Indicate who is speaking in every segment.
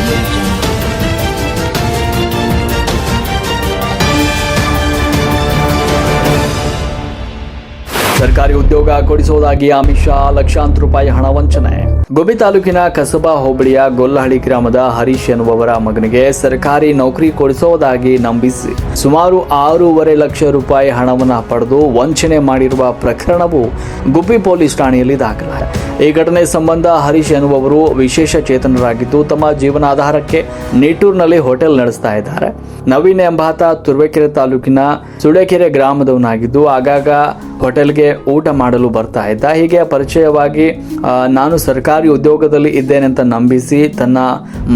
Speaker 1: audio jungle. ಸರ್ಕಾರಿ ಉದ್ಯೋಗ ಕೊಡಿಸುವುದಾಗಿ ಅಮಿತ್ ಶಾ ಲಕ್ಷಾಂತರ ರೂಪಾಯಿ ಹಣ ವಂಚನೆ. ಗುಬ್ಬಿ ತಾಲೂಕಿನ ಕಸಬಾ ಹೋಬಳಿಯ ಗೊಲ್ಲಹಳ್ಳಿ ಗ್ರಾಮದ ಹರೀಶ್ ಎನ್ನುವವರ ಮಗನಿಗೆ ಸರ್ಕಾರಿ ನೌಕರಿ ಕೊಡಿಸುವುದಾಗಿ ನಂಬಿಸಿ ಸುಮಾರು 6.5 ಲಕ್ಷ ರೂಪಾಯಿ ಹಣವನ್ನು ಪಡೆದು ವಂಚನೆ ಮಾಡಿರುವ ಪ್ರಕರಣವು ಗುಬ್ಬಿ ಪೊಲೀಸ್ ಠಾಣೆಯಲ್ಲಿ ದಾಖಲಾಗಿದೆ. ಈ ಘಟನೆ ಸಂಬಂಧ ಹರೀಶ್ ಎನ್ನುವವರು ವಿಶೇಷ ಚೇತನರಾಗಿದ್ದು ತಮ್ಮ ಜೀವನಾಧಾರಕ್ಕೆ ನಿಟ್ಟೂರಿನಲ್ಲಿ ಹೋಟೆಲ್ ನಡೆಸ್ತಾ ಇದ್ದಾರೆ. ನವೀನ್ ಎಂಬಾತ ತುರುವೇಕೆರೆ ತಾಲೂಕಿನ ಸುಡಕೆರೆ ಗ್ರಾಮದವನಾಗಿದ್ದು ಆಗಾಗ ಹೋಟೆಲ್ಗೆ ಊಟ ಮಾಡಲು ಬರ್ತಾ ಇದ್ದ. ಹೀಗೆ ಪರಿಚಯವಾಗಿ ನಾನು ಸರ್ಕಾರಿ ಉದ್ಯೋಗದಲ್ಲಿ ಇದ್ದೇನೆ ಅಂತ ನಂಬಿಸಿ ತನ್ನ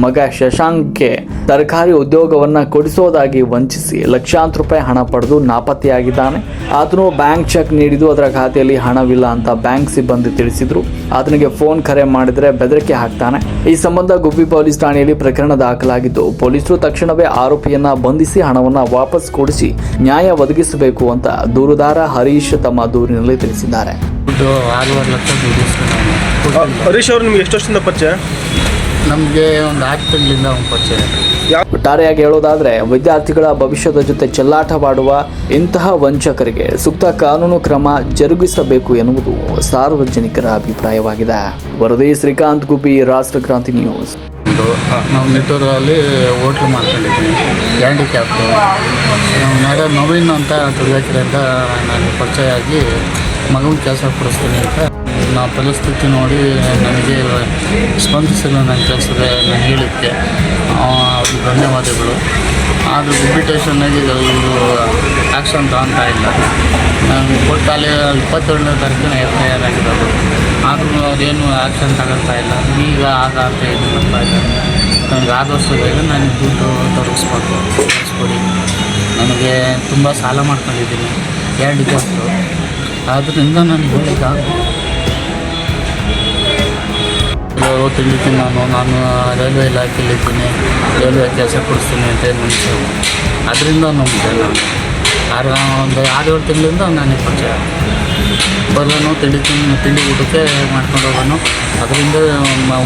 Speaker 1: ಮಗ ಶಶಾಂಕ್ಗೆ ಸರ್ಕಾರಿ ಉದ್ಯೋಗವನ್ನ ಕೊಡಿಸೋದಾಗಿ ವಂಚಿಸಿ ಲಕ್ಷಾಂತರ ರೂಪಾಯಿ ಹಣ ಪಡೆದು ನಾಪತ್ತೆಯಾಗಿದ್ದಾನೆ. ಆತನು ಬ್ಯಾಂಕ್ ಚೆಕ್ ನೀಡಿದ್ದು ಅದರ ಖಾತೆಯಲ್ಲಿ ಹಣವಿಲ್ಲ ಅಂತ ಬ್ಯಾಂಕ್ ಸಿಬ್ಬಂದಿ ತಿಳಿಸಿದ್ರು. ಆತನಿಗೆ ಫೋನ್ ಕರೆ ಮಾಡಿದ್ರೆ ಬೆದರಿಕೆ ಹಾಕ್ತಾನೆ. ಈ ಸಂಬಂಧ ಗುಬ್ಬಿ ಪೊಲೀಸ್ ಠಾಣೆಯಲ್ಲಿ ಪ್ರಕರಣ ದಾಖಲಾಗಿದ್ದು ಪೊಲೀಸರು ತಕ್ಷಣವೇ ಆರೋಪಿಯನ್ನ ಬಂಧಿಸಿ ಹಣವನ್ನ ವಾಪಸ್ ಕೊಡಿಸಿ ನ್ಯಾಯ ಒದಗಿಸಬೇಕು ಅಂತ ದೂರುದಾರ ಹರೀಶ್ ತಮ್ಮ ದೂರಿನಲ್ಲಿ ತಿಳಿಸಿದ್ದಾರೆ.
Speaker 2: ಹರೀಶ್ ಅವರು ನಿಮ್ಗೆ ಎಷ್ಟು ವರ್ಷದಿಂದ ಪರಿಚಯ?
Speaker 3: ನಮಗೆ ಒಂದು 6 ತಿಂಗಳಿಂದ ಪರಿಚಯ.
Speaker 1: ಒಟ್ಟಾರೆಯಾಗಿ ಹೇಳೋದಾದ್ರೆ ವಿದ್ಯಾರ್ಥಿಗಳ ಭವಿಷ್ಯದ ಜೊತೆ ಚೆಲ್ಲಾಟವಾಡುವ ಇಂತಹ ವಂಚಕರಿಗೆ ಸೂಕ್ತ ಕಾನೂನು ಕ್ರಮ ಜರುಗಿಸಬೇಕು ಎನ್ನುವುದು ಸಾರ್ವಜನಿಕರ ಅಭಿಪ್ರಾಯವಾಗಿದೆ. ವರದಿ ಶ್ರೀಕಾಂತ್ ಗುಬ್ಬಿ, ರಾಷ್ಟ್ರ ಕ್ರಾಂತಿ ನ್ಯೂಸ್.
Speaker 3: ನಾವು ನಿಟ್ಟೂರಲ್ಲಿ ಹೋಟ್ಲು ಮಾಡ್ಕೊಂಡಿದ್ದೀವಿ, ಹ್ಯಾಂಡಿಕ್ಯಾಪ್ಟು. ನಾವು ನವೀನ್ ಅಂತ ತುರುವೇಕೆರೆಯಿಂದ ನಾನು ಪರಿಚಯ ಆಗಿ ಮಗನ ಕೆಲಸ ಕೊಡಿಸ್ತೀನಿ ಅಂತ ನಾ ಪರಿಸ್ಥಿತಿ ನೋಡಿ ನನಗೆ ಸ್ಪಂದಿಸಲು ನನ್ನ ಕೆಲಸದ ನಾನು ಹೇಳಿದ್ದೆ. ಅವ್ರಿಗೆ ಧನ್ಯವಾದಗಳು. ಆದರೂ ಗುಬ್ಬಿ ಸ್ಟೇಷನ್ನಾಗಿ ಇದು ಆ್ಯಕ್ಷನ್ ತಗೊತಾ ಇಲ್ಲ. ನಾನು ಕೊಟ್ಟಾಲೆ 27ನೇ ತಾರೀಕಿನ FIR ಆಗಿರೋದು. ಆದರೂ ಅದೇನು ಆ್ಯಕ್ಷನ್ ತಗೊಳ್ತಾ ಇಲ್ಲ. ಈಗ ಆಗ ಅಂತ ಇದು ಮಾಡ್ತಾ ಇದ್ದಾರೆ. ನನಗೆ ಆದಷ್ಟು ಬೇಗ ನನಗೆ ದುಡ್ಡು ತರಿಸ್ಕೊಡಿ. ನನಗೆ ತುಂಬ ಸಾಲ ಮಾಡ್ಕೊಂಡಿದ್ದೀನಿ, ಹ್ಯಾಂಡಿಕ್ಯಾಪ್ಟು. ಆದ್ದರಿಂದ ನನಗೆ ಹೋಗ್ಲಿಕ್ಕಾಗಲ್ಲ. ತಿಳಿತೀನಿ ನಾನು ರೈಲ್ವೆ ಇಲಾಖೆಯಲ್ಲಿದ್ದೀನಿ, ರೈಲ್ವೆ ಕೆಲಸ ಕೊಡಿಸ್ತೀನಿ ಅಂತ ಮನುಷ್ಯ. ಅದರಿಂದ ನಂಬಿದೆ ನಾನು. ಒಂದು 6-7 ತಿಂಗಳಿಂದ ನನಗೆ ಪರಿಚಯ. ಬರೋನು ತಿಂಡಿ ಊಟಕ್ಕೆ ಮಾಡ್ಕೊಂಡು ಹೋಗೋನು. ಅದರಿಂದ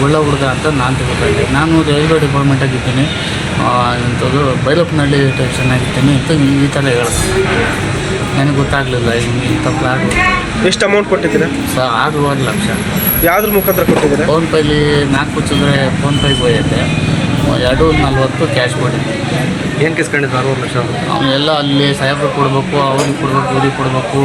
Speaker 3: ಒಳ್ಳೆ ಹುಡುಗ ಅಂತ ನಾನು ತಿಳ್ಕೊಂಡೆ. ನಾನು ರೈಲ್ವೆ ಡಿಪಾರ್ಟ್ಮೆಂಟಾಗಿದ್ದೀನಿ, ಇಂಥದ್ದು ಭೈರಪ್ಪನಹಳ್ಳಿ ಸ್ಟೇಷನ್ನಾಗಿದ್ದೀನಿ ಅಂತ ಈ ಥರ ಹೇಳ್ತೀನಿ. ನನಗೆ ಗೊತ್ತಾಗಲಿಲ್ಲ ಇಂಥ ಫ್ಲಾಟ್.
Speaker 2: ಎಷ್ಟು ಅಮೌಂಟ್ ಕೊಟ್ಟಿದ್ದೀರಾ?
Speaker 3: 6.5 ಲಕ್ಷ.
Speaker 2: ಯಾವ್ದ್ರ ಮುಖಾಂತರ ಕೊಟ್ಟಿದ್ದೀರಾ?
Speaker 3: ಫೋನ್ಪೇಲಿ 4 ಮುಚ್ಚಿದ್ರೆ ಫೋನ್ಪೇಗೆ ಹೋಗುತ್ತೆ. 240 ಕ್ಯಾಶ್ ಕೊಟ್ಟಿದ್ದೆ.
Speaker 2: ಏನು ಕಿಸ್ಕೊಂಡಿದ್ದು 6 ಲಕ್ಷ?
Speaker 3: ಅವನ್ನೆಲ್ಲ ಅಲ್ಲಿ ಸಾಹೇಬ್ರು ಕೊಡಬೇಕು, ಅವ್ರಿಗೆ ಕೊಡಬೇಕು, ಇವ್ರಿಗೆ ಕೊಡಬೇಕು,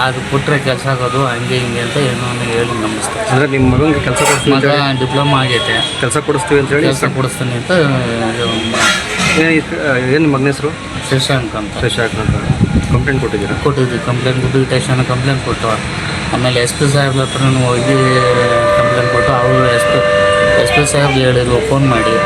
Speaker 3: ಅದು ಕೊಟ್ಟರೆ ಕೆಲಸ ಆಗೋದು ಹಂಗೆ ಹಿಂಗೆ ಅಂತ ಏನೋ ಹೇಳಿ ನಂಬಿಸ್ತಾರೆ.
Speaker 2: ಅಂದರೆ ನಿಮ್ಮ ಮಗನಿಗೆ ಕೆಲಸ ಕೊಡಿಸ್ತೀವಿ,
Speaker 3: ಮಗ ಡಿಪ್ಲೊಮಾ ಆಗೈತೆ,
Speaker 2: ಕೆಲಸ ಕೊಡಿಸ್ತೀವಿ ಅಂತ ಹೇಳಿ
Speaker 3: ಕೆಲಸ ಕೊಡಿಸ್ತೀನಿ ಅಂತ.
Speaker 2: ಏನು ಮಗನ ಹೆಸರು?
Speaker 3: ಶಶಾಂಕ್ ಅಂತ.
Speaker 2: ಶಶಾಂಕ್ ಅಂತ. ಕಂಪ್ಲೇಂಟ್ ಕೊಟ್ಟಿದ್ದೀರಾ?
Speaker 3: ಕೊಟ್ಟಿದ್ವಿ. ಕಂಪ್ಲೇಂಟ್ ಗುಬ್ಬಿ ಸ್ಟೇಷನ್ ಕಂಪ್ಲೇಂಟ್ ಕೊಟ್ಟು ಆಮೇಲೆ SP ಸಾಹೇಬ್ರ ಹತ್ರನೂ ಹೋಗಿ ಕಂಪ್ಲೇಂಟ್ ಕೊಟ್ಟು ಅವರು SP ಸಾಹೇಬ್ರು ಹೇಳಿದ್ರು ಫೋನ್ ಮಾಡಿ.